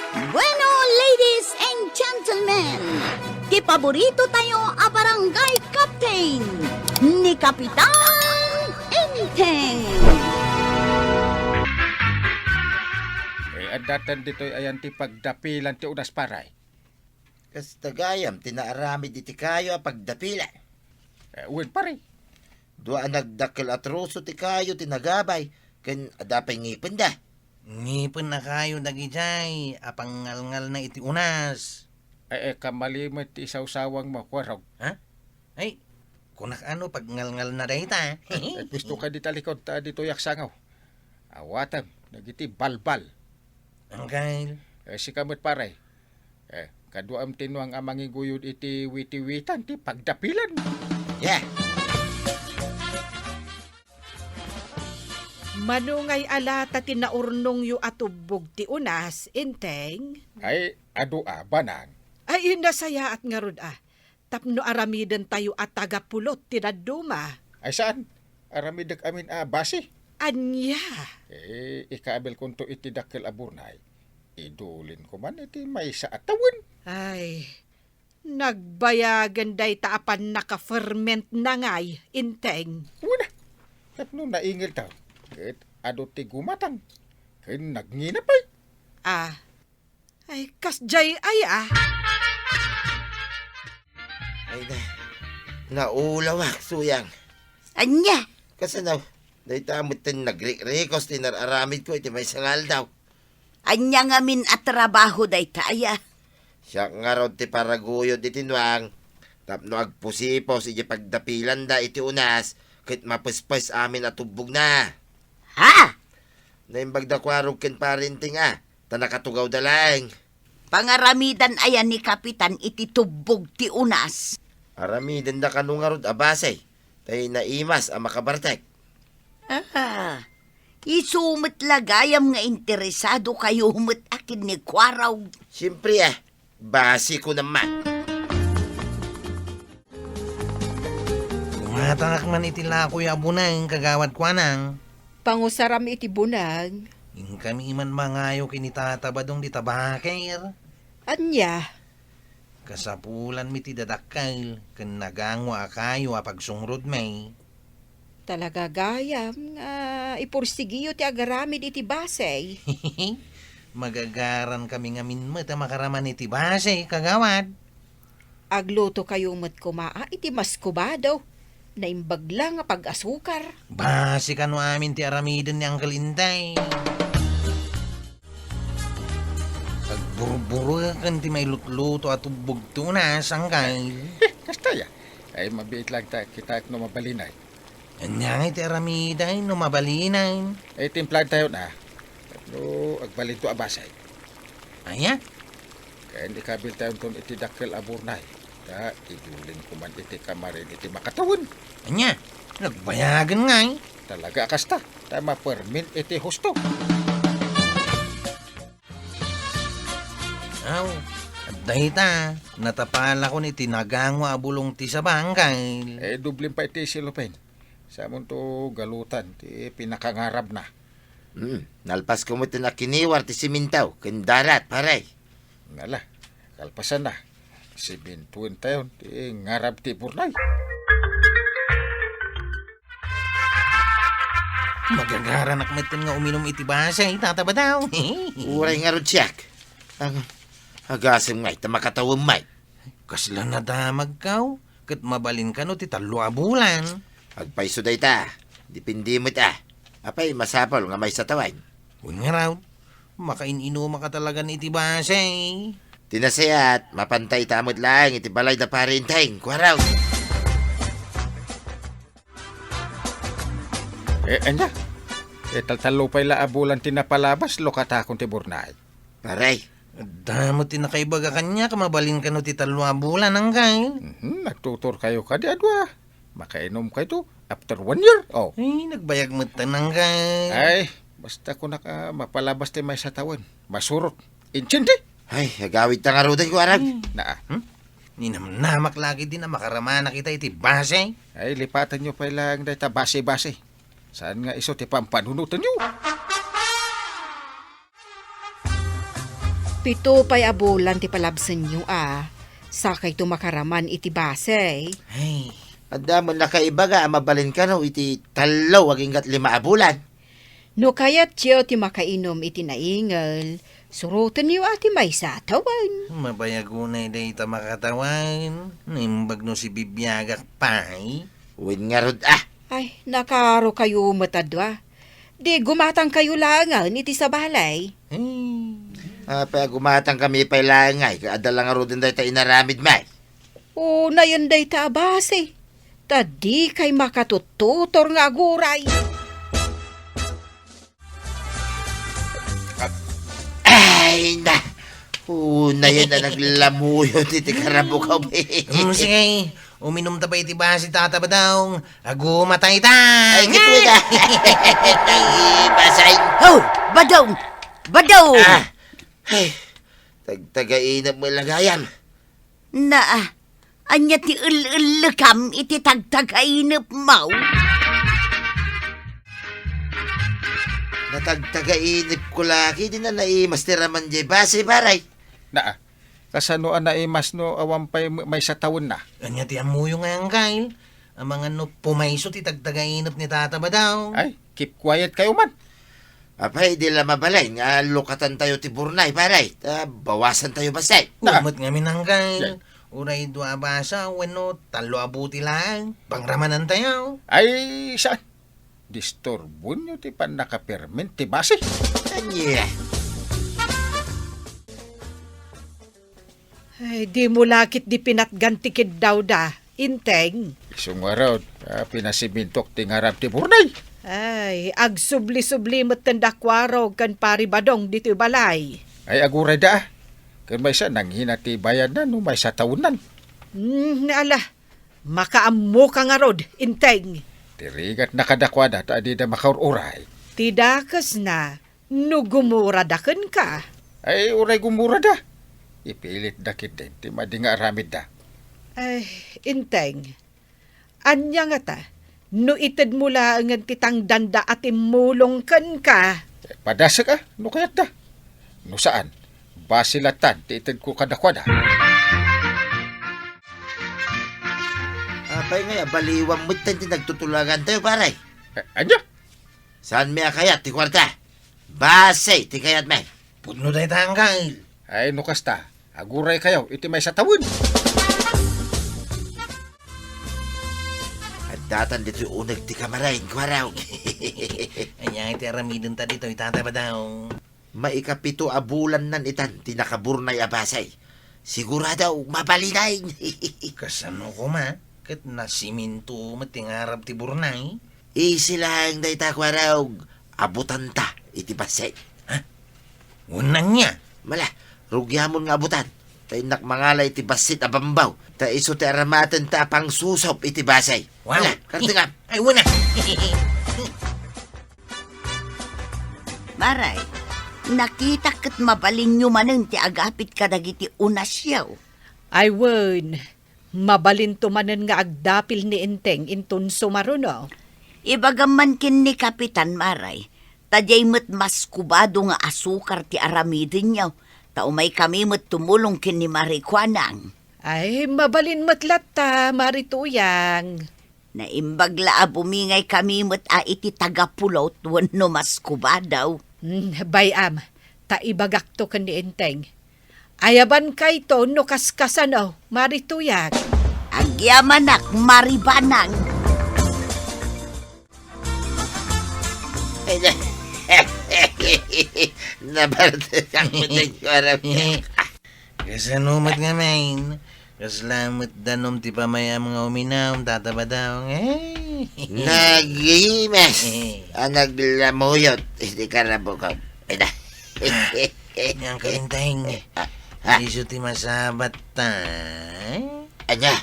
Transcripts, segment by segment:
Bueno, ladies and gentlemen, ti paborito tayo a barangay captain ni Kapitan Enteng. Adatan dito'y ayan ti pagdapilan ti unas paray. Kas tagayam, tinaaramid iti kayo a pagdapila. Uwin pare. Dua nagdakkel at ruso ti kayo tinagabay, ken adapay ngipin da. Ngipin na kayo dagijay, apangalngal na iti unas. Kamalimot ti isaw-sawang makwaraw. Ha? Ay, kunak ano pag ngalngal na dayta. Gusto ka di talikod ta dito yaksangaw. Awatam, nagiti balbal. Angkal. Si kamot paray. Kaduam tinuang amangi guyod iti witi-witan ti pagdapilan. Yeah. Manungay alata tinaurnong yu atubog ti unas, Enteng. Ay, adua banang. Ay nasaya at ngarud Tapno aramiden tayo at tagapulot tinaduma. Ay saan? Aramidag amin basi. Anya. Ikaabel kunto iti dakkel aburnay. Idulin ko man iti may sa atawin. Ay, nagbayagan day taapan naka-ferment na ngay, Enteng. Una, tapno naingil tao. Ket ado ti gumatang. Ken nagngina pa'y. Ay kasjay ay Ay na. Naulawak, suyang. Anya, Kasanaw, dahi tamot tin nagrik-rikos tinararamid ko iti may sangal daw. anya nga min at trabaho day taya. Siya nga raw ti paraguyod iti nuang. Tapno agpusipos iti pagdapilan da iti unas, kit mapuspos amin atubog na. Ha? Naimbag da kwarog ken parinting tanakatugaw dalang. Pangaramidan ayan ni Kapitan iti tubog ti unas. Aramiden da kanungarod abasay. Tay naimas ang makabartek. Isumit lagayam nga interesado kayo humit akin ni Kwaraw. Siyempre basi ko naman. Tumatangak man iti lakoy abunang kagawad kwa nang. Pangusaram iti bunag. Yung kami man mangayo kinitatabadong di tabakir. Anya. Kasapulan mi ti dadakkel, ken nagangwa kayo pagsungrod may. Talaga gayam nga ipursigiyo ti agaramid iti basay. Magagaran kami nga minmet makaraman iti base, kagawad. Agluto kayo met kumaa iti mas kubado. Naimbag lang nga pag-asukar. Base kano amin ti aramiden ni Uncle Intay. Pagburu-buru kan ti may lutluto at ubog tunas, Uncle. Kastaya. Ay mabiit lang kita no mabalinay. Anya iti aramiday no mabalinay. Ay timplan tayo na. Tapno agbalin to abasay. Aya? Kaya hindi kabil tayo ton iti dakkel aburnay. Ta idulin ko man iti kamarin iti makatawin. Anya? Nagbayagan nga eh. Talaga kasta. Tama permin iti husto. Aw, at dahita, natapala ko ni tinagangwa abulong ti sa bangkay. Dublim pa iti silupin. Sa mong to galutan, ti pinakangarab na. Nalpas ko mo tinakiniwar ti simintaw, kendarat paray. Ngala, kalpasan na. Si bintuin tayo, ti ngarab ti burnay. Magagaran akmetin nga uminom iti basa, itataba daw. Uray nga rod siyak. Agasim nga ita makatawang may. Kasla na damag kaw, kat mabalin ka no ti talo a bulan. Agpaiso day ta. Dipindi mo ta. Apay masapal nga may satawan. Huwag nga raw, makain-inuma ka talaga ni iti basa eh. Tinasayat, mapantay tamod lang iti balay da parintay. Kwaraw. Anya? Taltalo pa'y laabulan tinapalabas, lokata akong ti burnay. Paray. Damo ti nakaibaga kanya, kamabalin ka no ti talo a bulan ang kay. Nagtutor kayo ka di adwa. Makainom kayo to after 1 year. Oh. Ay, nagbayag mo tanang kay. Ay, basta ko naka mapalabas ti may satawan. Masurot. Intindi? Ay, agawid ta nga rodan ko arab. Na. Ni naman namak lagi din na makaramana kita iti base. Ay, lipatan nyo pa lang dahil base-base. Saan nga iso ti pampanunutan nyo? Pito pa'y abulan ti palabsan nyo sakay tumakaraman iti base. Ay, Anda mo nakaibaga, mabalin ka no, iti talo, waging 5 abulan. No kayat siyo ti makainom iti naingal, surutan niyo ati may satawan. mabayagunay day ta makatawan. Nimbag no si bibiyagak pay. Uwin nga rod Ay, nakaro kayo matadwa. Di gumatang kayo langan iti sa balay. Ay, Pa gumatang kami pa'y langay, kaadala nga rod day ta inaramid may. O na yan day ta base. Tadi kay makatututor nga guray. Ay na! Una yan na naglamuyo, titi karabukaw sige, uminom ta pa iti basi tata ba daw? Agumatay ta! Ay, kituwi ka! Ay, basay! Ho! Badong! Badaw! Ay, tagtagainap mo lagayan. Na, anya ti ul-ulukam iti tagtagainap mau. Natagtagainip ko laki, di na naimas ti raman jay base, baray. Na, kasano na imas no awampay may sa taon na. Anya ti amuyo nga ang kail. Ang mga no pumayso ti tagtagainap ni tata ba daw? Ay, keep quiet kayo man. Apay, di la mabalay, nga lukatan tayo ti Burnay, baray. Bawasan tayo basay. Umot nga minangkay. Uray dua basa, wano, talo abuti lang. Pangramanan tayo. Ay, saan? Disturbo nyo ti pan nakaperment ti base. Anya. Ay, di mo lakit di pinatgantikid daw da. Inteng. Isong araw, pinasimintok ti ngarap ti Burnay. Ay, agsubli-subli mo't tendakwaro kan pari badong dito balay. Ay, aguray da. Kaya may sa nanghina ti bayad na no may sa taonan. Ala, makaammo ka nga rod, inteng. Tirigat nakadakwada ta di na makaururay. Tidakas na, no gumuradakan ka. Ay, uray gumura da. Ipilit dakit din, ti madinga aramid da. Ay, inteng. Anya nga ta, no ited mula ang titang danda at imulong kan ka. Padasa ka, no kayat da. No saan? Basilatan, ti itid ko kadakwada. Apay nga, baliwang mo ti nagtutulagan tayo, baray. Anya? Saan may kayat ti kwarta? Basay, ti kayat may. Pudno tayo tangkay. Ay, no kasta. Aguray kayo, iti may sa tawon. At datan dito unag ti kamarain, kwaraw. Anya iti aramidin ta dito, itata ba daw? Maikapito abulan nan itan, tinakaburnay abasay. Siguradaw, mabalinay. Kasano ko ma? Kat nasiminto matingarap ti Burnay. Isilang day ta kwaraw, abutan ta, iti basay. Unang niya. Mala, rugyamon nga abutan. Tay nakmangalay iti basit abambaw. Ta iso ti aramatan ta pang susop iti basay. Wow. Mala, kartingam. Ay, una. Maray, nakita kat mabalin nyo manen ti agapit kadagiti unasyaw. Ay, wen. Mabalin tumanen nga agdapil ni inteng intun sumaruno. Ibagaman kin ni Kapitan Maray, tadyay met mas kubado nga asukar ti aramidin niyaw. Taumay kami met tumulong kin ni Marikwanang. Ay, mabalin matlat ta, marituyang. Naimbagla bumingay kami met iti tagapulot wano mas kubadaw. Bayam, taibagak to kan ni inteng. Ayaban kay to no kaskasano, marituyang. Agyamanak maribanang. Nabaratan mo din kwaraw. Kasanumat nga main. Kaslamat danom ti pamaya mga uminaw, tata ba daw? Nagimas. Ang naglamuyot, iti karabukaw. Yang kalintahing. Iso ti masabat ta. Anya?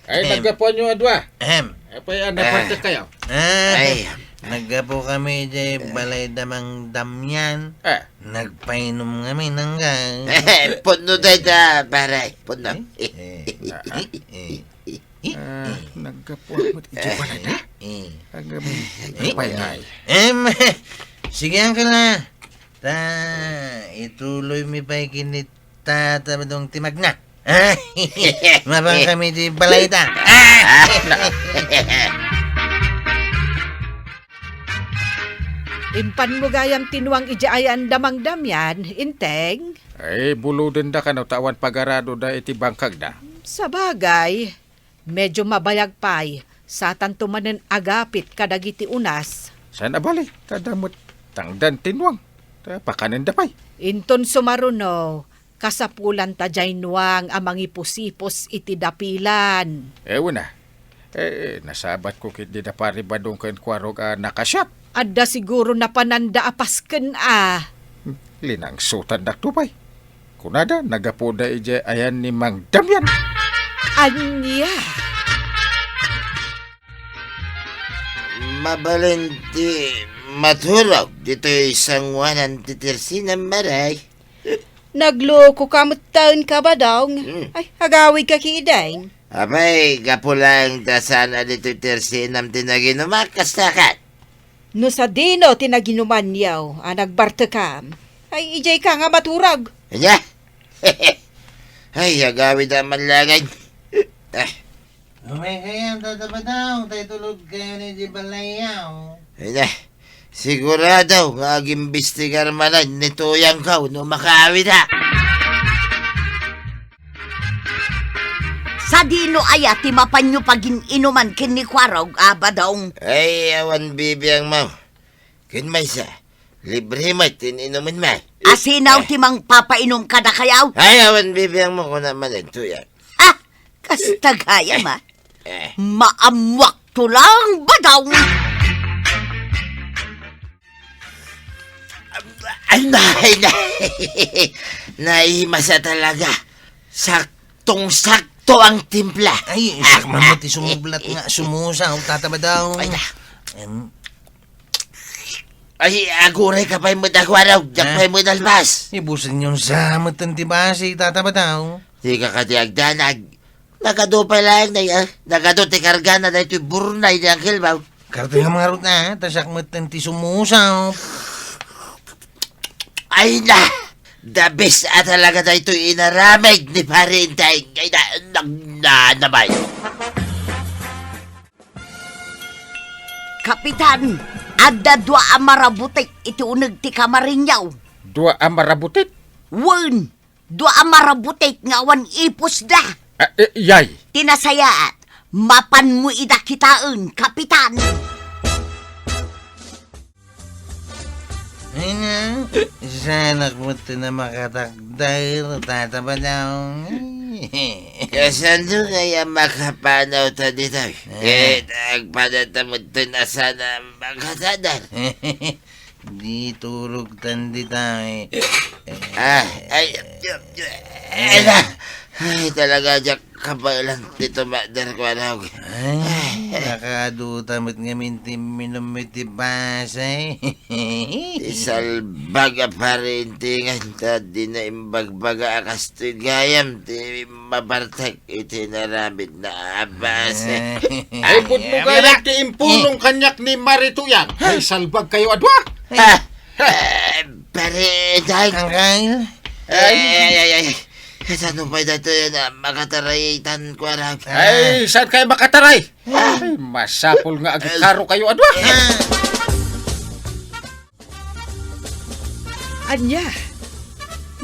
Ay, nagkapuan nyo adwa. Ahem. Ay, anak parte kayo. Ay, Naggapo kami di balay damang damyan. Nagpainom kami ng gang. puno tayo ta, baray. Puno. Nagkapuan mo iti balay na. Agam, pay ay. Sige ang kala. Ta, ituloy mi pa kinita tabadong timag na. Mabang kami di balay ta. Impan mo gayam tinuang ijaayan damang damyan, inteng. Ay, buludin da ka no, tawan pagarado da iti bangkag da. Sa bagay, medyo mabayag pay sa tantumanen agapit kadagiti unas. Saan abali? Tadamot tangdan tinwang. Ta pakanin da pay. Inton sumaruno, kasapulan ta jay nuang amang ipusipos iti dapilan. Ewan na. Nasabat ko kit di da pari badong ken kwarog nakasyat. Adda siguro na pananda apasken ah. Linang sutan dak tupay. Kunada, nagapoda ije ayan ni Mang Damian. Anya? Mabalenti matulog dito isang wanan titirsi ng maray. Nagloko kamot taon ka ba daw? Ay, hagawi ka kiiday. Abay, gapulang dasana dito titirsi ng tinaginumakas takat. No sa dino tinaginuman yaw, nagbarte ka. Ay, ijay ka nga maturag. Anya? Ay, agawid naman langay. Umay kayang tatabadaw, tayo tulog kayo ni di balayaw. Anya, sigurado nga agimbistigar manan ni Tuyang Kaw no makawid ha. Sa dino aya ti mapanyo pagin inuman kin ni kwarog abadaong. Ay, awan bibiyang mau. Kinmay sa, libre mo tininumin may. Asinaw ti mang papainom kada kayaw. Ay, awan bibiyang mo ko naman ang Tuyang. Ah, kastagaya ma. Maamwak to lang badaong. Ay, naihimasa talaga. Saktong-sakto ang timpla. Ay, isak mamati sumublat nga sumusa, tatabadaw. Ay, aguray ka pa'y madakwaraw. Diyak pa'y madalbas. Ibusan yung samot ang tibasi, tatabadaw. Di ka katiagdanag. Nakado pa lang na yan. Nakado ti karga na dahil ito'y burnay ni Uncle Bao. Karto nga mga rut na, tasak mo ti sumusa. Ay na! The best talaga na ito'y inaramig ni Parintay. Ay nabay. Kapitan, adda dua amarabutik iti uneg ti kamarinyaw. Dua amarabutit. Wen, dua amarabutik nga awan ipos da. Yay. Tinasayaat, mapan mo ida kitaan, kapitan. Ay na, sana mo ito na makatakdal, tatabadaw. Kasando kaya makapanaw ta dito. Agpanatamod to na sana makatadal. Di turog tandi tayo. Ay, talaga dyan kabalan dito madar ko alaw. Ay, nakaduta mo't nga minti minumiti basay. Isalbaga pa rin tingan ta di na imbagbaga akas to gayam ti mabartak itinaramid na abas. Ay, budmo gayag ti impulong kanyak ni Marituyang. Ay, salbag kayo adwa. Pare, dahil... Ang kail? Ay. Saan pa dito yan makataraytan ko arang? Ay, saan kayo makataray? Ay, masapol nga agikaro kayo adwa. Anya?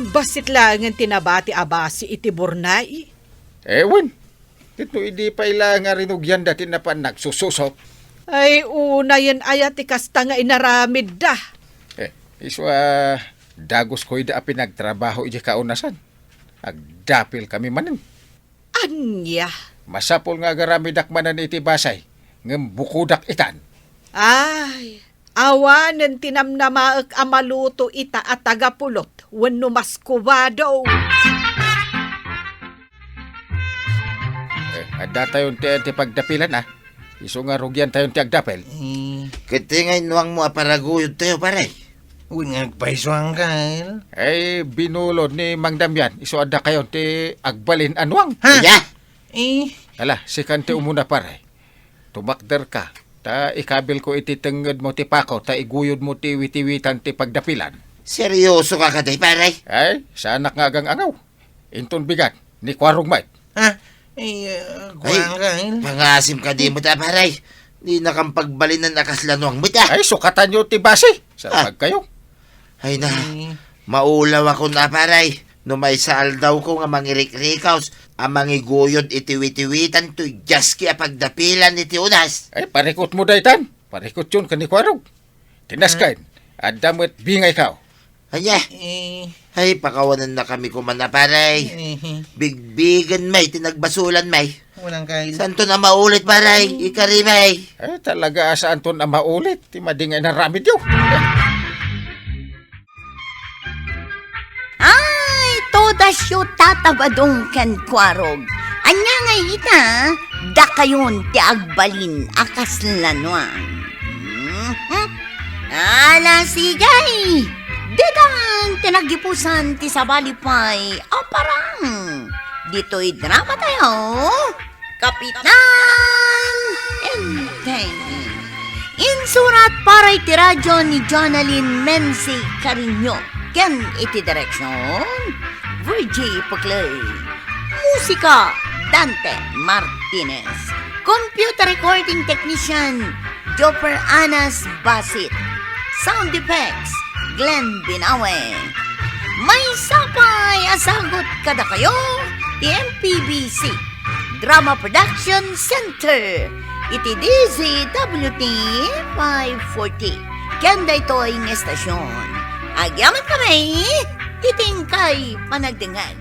Basit lang ang tinabati abasi iti burnay. Ewan. Ito hindi pa ilang nga rinugyan dati na pa nagsususok. Ay, una yan ayat ikasta nga inaramid da. Iswa, dagos ko ida pinagtrabaho ija kaunasan. Agdapil kami manin. Anya? Masapol nga garamidak manan iti basay. Ngem bukudak itan. Ay, awanan tinamnamaak amaluto ita at tagapulot wenno maskubado. Ada tayon ti pagdapilan Iso nga rugyan tayon ti agdapil. Katingay nuwang mo aparaguyod tayo pare. Uy, nagpaiswang kail. Ay, binulod ni Mang Damian. Iso ada kayon ti agbalin anwang. Ha? Ala, sikan ti umuna pare. Tumakder ka. Ta ikabil ko iti tenged mo ti pako. Ta iguyod mo ti witi-witan ti pagdapilan. Seryoso ka kaday, paray? Ay, sa anak nga agang angaw. Inton bigat, ni Kwarong Mike. Ha? Kuwang ka. Pangasim ka di mo ta, paray. Di nakampagbalin na nakaslanwang mo ta. Ay, sukatan nyo ti base. Sa kayo. Ay na, maulaw ako na, paray. No may saal daw ko nga mangirik-rikaws, ang mangiguyod itiwitiwitan to jaski a pagdapilan iti unas. Ay, parikot mo daytan. Parikot yun ka ni Kwarong. Tinaskain. At damit bingay ka. Anya, ay pakawanan na kami kumana, paray. Bigbigan may, tinagbasulan may. Walang kain. Santo na maulit, paray, ikari may. Ay, talaga saan to na maulit. Ti madingay na ramid yun. Ay, todas yu tatabadong ken Kwarog. Anya nga ita, da kayon ti agbalin akas lanwang. Ala sigay! Dedan tinagipusan ti sabalipay aparang. Dito'y drama tayo. Kapitan Enteng. Insurat para iti radyo ni Jonalyn Menzi Carino. Ken iti direksyon Virgie Puclay. Musika Dante Martinez. Computer recording technician Jopper Anas Basit. Sound effects Glenn Binawe. May sapay asagot kada kayo ti MPBC Drama Production Center iti DZWT 540 kanda ito ang estasyon. Agyaman kami iting kay panagdingag.